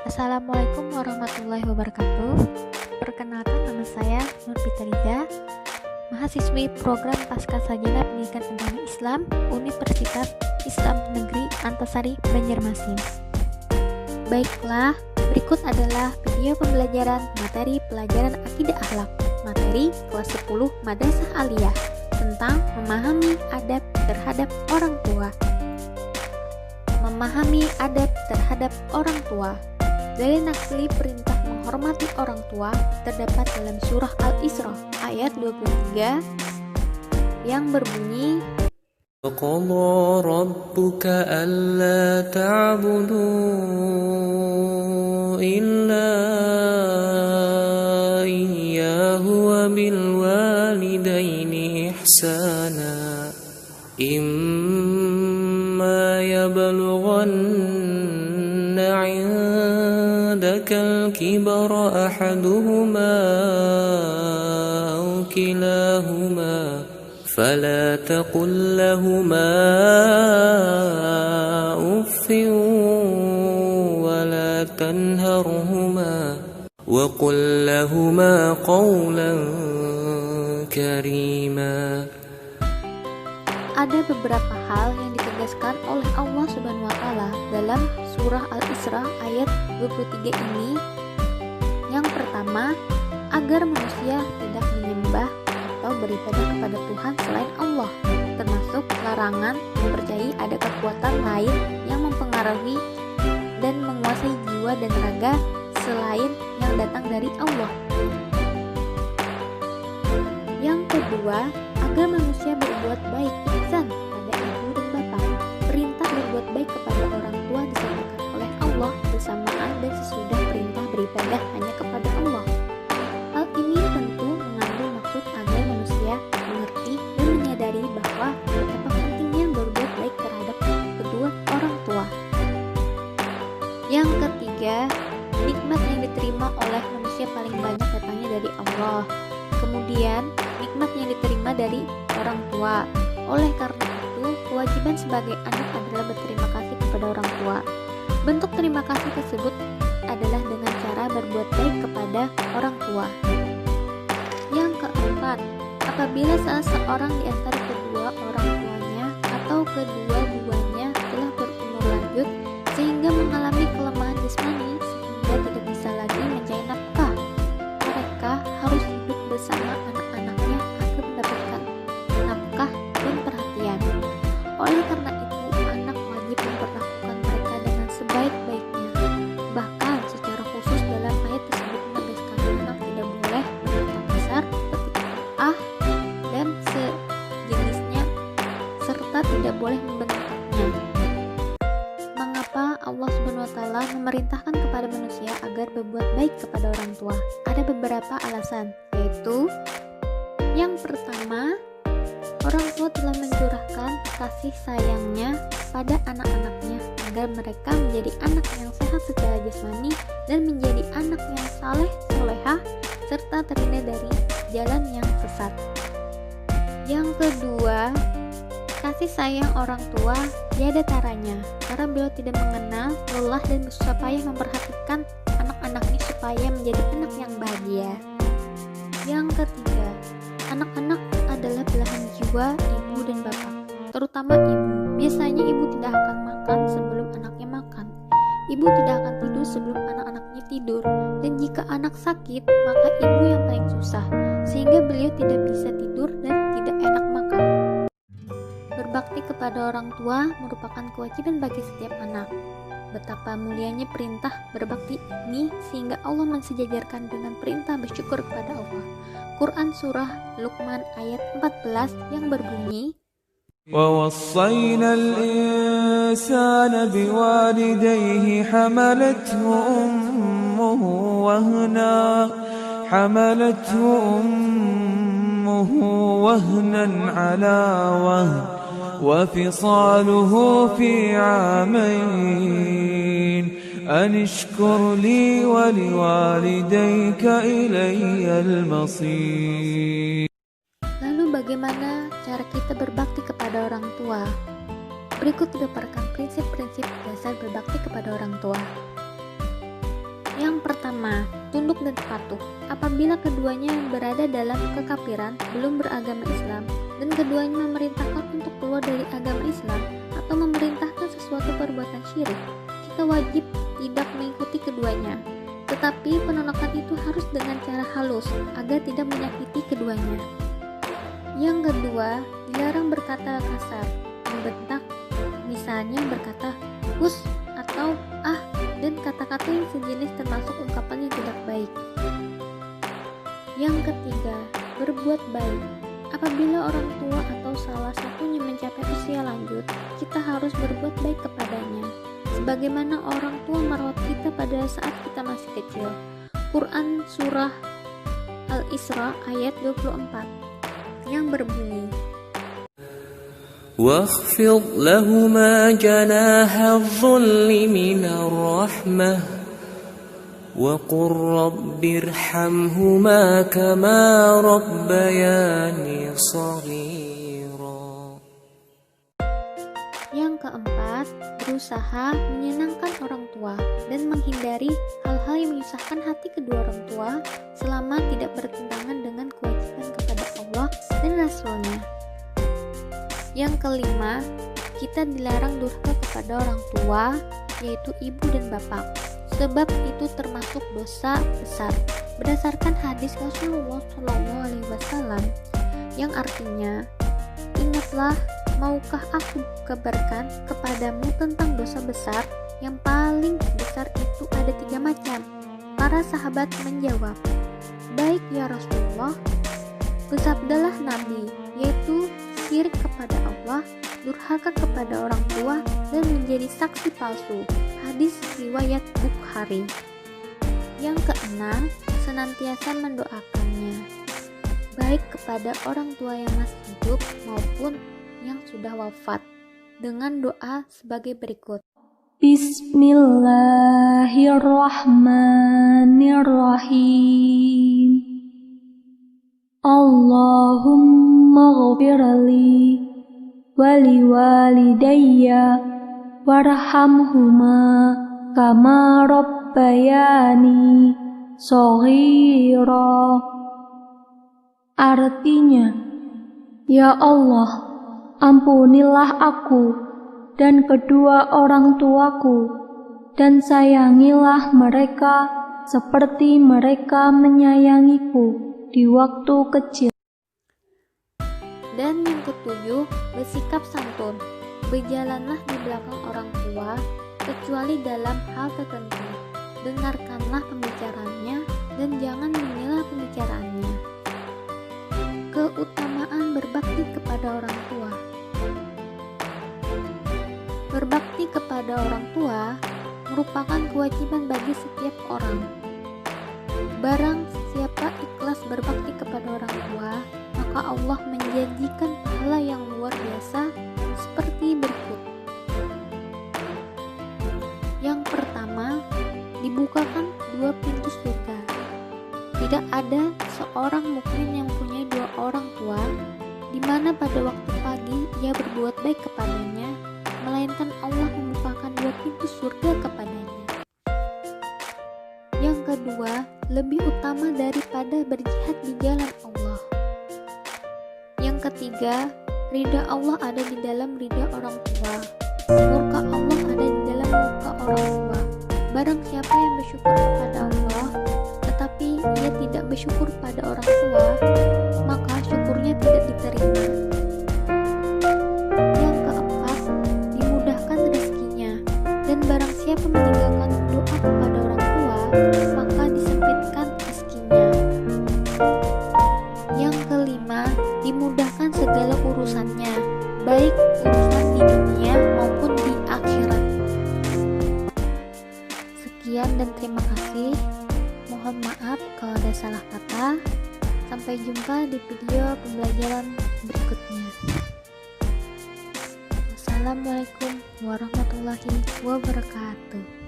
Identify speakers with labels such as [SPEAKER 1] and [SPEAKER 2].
[SPEAKER 1] Assalamualaikum warahmatullahi wabarakatuh. Perkenalkan, nama saya Nur Fitriza, mahasiswi program Pascasarjana Pendidikan Agama Islam Universitas Islam Negeri Antasari, Banjarmasin. Baiklah, berikut adalah video pembelajaran materi pelajaran Akidah Akhlak, materi kelas 10 Madrasah Aliyah, tentang memahami adab terhadap orang tua. Memahami adab terhadap orang tua. Dalil nakli perintah menghormati orang tua terdapat dalam surah Al-Isra ayat 23 yang berbunyi,
[SPEAKER 2] وَقَضَى رَبُّكَ أَلَّا تَعْبُدُوا إِلَّا إِيَّاهُ وَبِالْوَالِدَيْنِ إِحْسَانًا إِمَّا يَبْلُغَنَّ عِندَكَ الْكِبَرَ أَحَدُهُمَا أَوْ كِلَاهُمَا فلا تقل لهما أف ولا تنهرهما وقل لهما قولا كريما.
[SPEAKER 1] Ada beberapa hal yang ditegaskan oleh Allah Subhanahu wa Ta'ala dalam surah Al-Isra ayat 23 ini. Yang pertama, agar manusia tidak menyembah atau beribadah kepada Tuhan selain Allah, termasuk larangan mempercayai ada kekuatan lain yang mempengaruhi dan menguasai jiwa dan raga selain yang datang dari Allah. Yang kedua, agar manusia berbuat baik ihsan pada ibu dan bapak. Perintah berbuat baik kepada orang tua disampaikan oleh Allah bersamaan dan sesudah perintah beribadah hanya kepada Allah. Hal ini tentu mengandung maksud agar manusia mengerti dan menyadari bahwa betapa pentingnya berbuat baik terhadap kedua orang tua. Yang ketiga, nikmat yang diterima oleh manusia paling banyak datangnya dari Allah. Kemudian, nikmat yang diterima dari orang tua. Oleh karena itu, kewajiban sebagai anak adalah berterima kasih kepada orang tua. Bentuk terima kasih tersebut adalah dengan cara berbuat baik kepada orang tua. Yang keempat, apabila salah seorang di antara kedua orang tuanya atau kedua-duanya telah berumur lanjut sehingga mengalami kelemahan jasmani sehingga tidak bisa lagi mencari nafkah, mereka harus hidup bersama anak-anaknya agar mendapatkan nafkah dan perhatian. Oleh karena itu, anak wajib memperlakukan mereka dengan sebaik-baiknya. Bahkan secara khusus dalam ayat tersebut menegaskan anak tidak boleh berkata kasar seperti dan sejenisnya, serta tidak boleh membentaknya. Mengapa Allah Subhanahu wa Ta'ala memerintahkan kepada manusia agar berbuat baik kepada orang tua? Ada beberapa alasan, yaitu yang pertama, orang tua telah mencurahkan kasih sayangnya pada anak-anaknya agar mereka menjadi anak yang sehat secara jasmani dan menjadi anak yang saleh, solehah, serta terhindar dari jalan yang sesat. Yang kedua, kasih sayang orang tua tiada taranya karena beliau tidak mengenal lelah dan bersusah payah memperhatikan anak-anaknya supaya menjadi anak yang bahagia. Yang ketiga, anak-anak adalah belahan jiwa ibu dan bapak, terutama ibu. Biasanya ibu tidak akan makan sebelum anaknya makan. Ibu tidak akan tidur sebelum anak-anaknya tidur. Dan jika anak sakit, maka ibu yang paling susah, sehingga beliau tidak bisa tidur dan tidak enak makan. Berbakti kepada orang tua merupakan kewajiban bagi setiap anak. Betapa mulianya perintah berbakti ini sehingga Allah mensejajarkan dengan perintah bersyukur kepada Allah. Quran Surah Luqman ayat 14 yang berbunyi,
[SPEAKER 3] وَوَصَّيْنَا الْإِنسَانَ بِوَالِدَيْهِ حَمَلَتْهُ أُمُّهُ وَهْنًا عَلَى وَهْنٍ وَفِصَالُهُ فِي عَامَيْنِ أَنِ اشْكُرْ لِي وَلِوَالِدَيْكَ إِلَيَّ الْمَصِيرُ.
[SPEAKER 1] Lalu bagaimana cara kita berbakti kepada orang tua? Berikut dipaparkan prinsip-prinsip dasar berbakti kepada orang tua. Yang pertama, tunduk dan patuh. Apabila keduanya berada dalam kekafiran, belum beragama Islam, dan keduanya memerintahkan untuk keluar dari agama Islam atau memerintahkan sesuatu perbuatan syirik, kita wajib tidak mengikuti keduanya. Tetapi penolakan itu harus dengan cara halus agar tidak menyakiti keduanya. Yang kedua, dilarang berkata kasar, membentak, misalnya berkata "us" atau "ah", dan kata-kata yang sejenis termasuk ungkapan yang tidak baik. Yang ketiga, berbuat baik. Apabila orang tua atau salah satunya mencapai usia lanjut, kita harus berbuat baik kepadanya, sebagaimana orang tua merawat kita pada saat kita masih kecil. Quran Surah Al-Isra ayat 24 yang berbunyi,
[SPEAKER 2] واخفض لهما جناح الذل من الرحمة وقل رب ارحمهما كما ربياني صغيرا.
[SPEAKER 1] Yang keempat, berusaha menyenangkan orang tua dan menghindari hal-hal yang menyusahkan hati kedua orang tua selama tidak bertentangan dengan kewajiban kepada Allah dan Rasul-Nya. Yang kelima, kita dilarang durhaka kepada orang tua, yaitu ibu dan bapak, sebab itu termasuk dosa besar berdasarkan hadis Rasulullah SAW yang artinya, ingatlah, maukah aku kabarkan kepadamu tentang dosa besar? Yang paling besar itu ada 3 macam. Para sahabat menjawab, baik ya Rasulullah. Bersabdalah Nabi, yaitu syirik kepada Allah, durhaka kepada orang tua, dan menjadi saksi palsu. Hadis riwayat Bukhari. Yang keenam, senantiasa mendoakannya, baik kepada orang tua yang masih hidup maupun yang sudah wafat, dengan doa sebagai berikut.
[SPEAKER 4] Bismillahirrahmanirrahim. Allahumma ghfirli wali walidayya warhamhuma kama rabbayani shaghira. Artinya, ya Allah, ampunilah aku dan kedua orang tuaku, dan sayangilah mereka seperti mereka menyayangiku di waktu kecil.
[SPEAKER 1] Dan yang ketujuh, bersikap santun. Berjalanlah di belakang orang tua, kecuali dalam hal tertentu. Dengarkanlah pembicaraannya dan jangan menyela pembicaraannya. Keutamaan berbakti kepada orang tua. Berbakti kepada orang tua merupakan kewajiban bagi setiap orang. Barang siapa ikhlas berbakti kepada orang tua, maka Allah menjanjikan pahala yang luar biasa seperti berikut. Yang pertama, dibukakan 2 pintu surga. Tidak ada seorang mukmin yang mempunyai 2 orang tua, di mana pada waktu pagi ia berbuat baik kepadanya, melainkan Allah membukakan 2 pintu surga kepadanya. Yang kedua, lebih utama daripada berjihad di jalan Allah. Yang ketiga, ridha Allah ada di dalam ridha orang tua. Murka Allah ada di dalam murka orang tua. Barang siapa yang bersyukur kepada Allah, tetapi ia tidak bersyukur pada orang tua, maka syukurnya tidak diterima. Yang keempat, dimudahkan rezekinya. Dan barang siapa meninggalkan doa kepada orang tua, maka disempitkan rezekinya. Yang kelima, dimudahkan segala urusannya, baik urusan di dunia maupun di akhirat. Sekian dan terima kasih. Mohon maaf kalau ada salah kata. Sampai jumpa di video pembelajaran berikutnya. Wassalamualaikum warahmatullahi wabarakatuh.